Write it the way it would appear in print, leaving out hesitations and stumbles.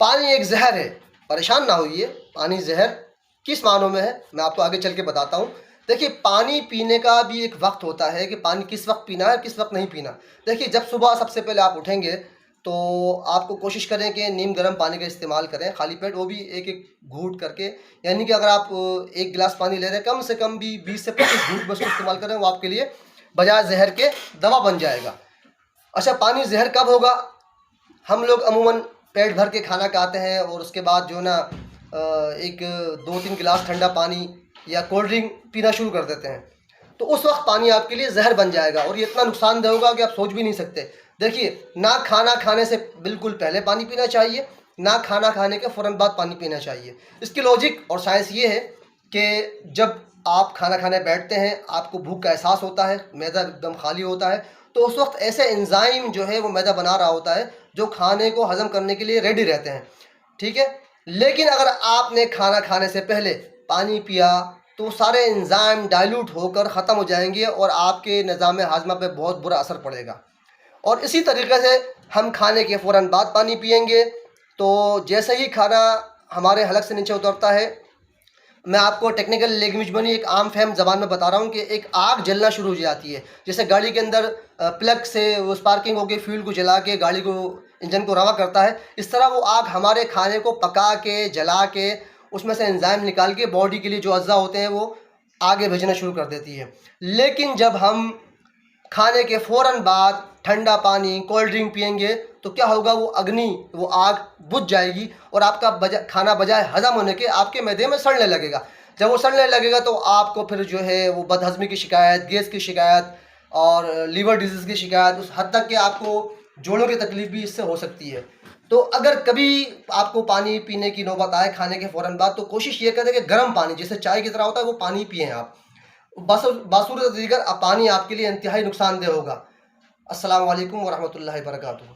पानी एक जहर है, परेशान ना होइए। पानी जहर किस मानों में है मैं आपको आगे चल के बताता हूँ। देखिए, पानी पीने का भी एक वक्त होता है कि पानी किस वक्त पीना है, किस वक्त नहीं पीना। देखिए, जब सुबह सबसे पहले आप उठेंगे तो आपको कोशिश करें कि नीम गर्म पानी का इस्तेमाल करें खाली पेट, वो भी एक एक घूंट करके। यानी कि अगर आप एक गिलास पानी ले रहे हैं, कम से कम भी 20 से 25 घूंट बस इस्तेमाल करें, वो आपके लिए बजाय जहर के दवा बन जाएगा। अच्छा, पानी जहर कब होगा? हम लोग अमूमन पेट भर के खाना खाते हैं और उसके बाद जो ना एक 2-3 गिलास ठंडा पानी या कोल्ड ड्रिंक पीना शुरू कर देते हैं, तो उस वक्त पानी आपके लिए जहर बन जाएगा और ये इतना नुकसानदेह होगा कि आप सोच भी नहीं सकते। देखिए, ना खाना खाने से बिल्कुल पहले पानी पीना चाहिए, ना खाना खाने के फ़ौरन बाद पानी पीना चाहिए। इसकी लॉजिक और साइंस ये है कि जब आप खाना खाने बैठते हैं, आपको भूख का एहसास होता है, मैदा एकदम खाली होता है, तो उस वक्त ऐसे एंजाइम जो है वो मैदा बना रहा होता है जो खाने को हज़म करने के लिए रेडी रहते हैं, ठीक है। लेकिन अगर आपने खाना खाने से पहले पानी पिया तो सारे एंजाइम डाइल्यूट होकर ख़त्म हो जाएंगे और आपके निज़ाम हाजमा पे बहुत बुरा असर पड़ेगा। और इसी तरीके से हम खाने के फ़ौरन बाद पानी पिएंगे तो जैसे ही खाना हमारे हलक से नीचे उतरता है, मैं आपको टेक्निकल लैंग्वेज में नहीं, एक आम फहम ज़बान में बता रहा हूँ कि एक आग जलना शुरू हो जाती है। जैसे गाड़ी के अंदर प्लग से वो स्पार्किंग होकर फ्यूल को जला के गाड़ी को, इंजन को रवा करता है, इस तरह वो आग हमारे खाने को पका के, जला के, उसमें से एंजाइम निकाल के बॉडी के लिए जो अज़्ज़ा होते हैं वो आगे भेजना शुरू कर देती है। लेकिन जब हम खाने के फ़ौरन बाद ठंडा पानी, कोल्ड ड्रिंक पिएंगे तो क्या होगा, वो अग्नि, वो आग बुझ जाएगी और आपका खाना बजाय हज़म होने के आपके मैदे में सड़ने लगेगा। जब वो सड़ने लगेगा तो आपको फिर जो है वो बदहज़मी की शिकायत, गैस की शिकायत और लीवर डिजीज़ की शिकायत, उस हद तक कि आपको जोड़ों की तकलीफ़ भी इससे हो सकती है। तो अगर कभी आपको पानी पीने की नौबत आए खाने के फ़ौरन बाद, तो कोशिश ये करें कि गर्म पानी, जैसे चाय की तरह होता है, वो पानी पिएँ आप। बासूरत दीगर पानी आपके लिए इंतहाई नुकसानदेह होगा। अस्सलामु अलैकुम व रहमतुल्लाहि व बरकातुहू।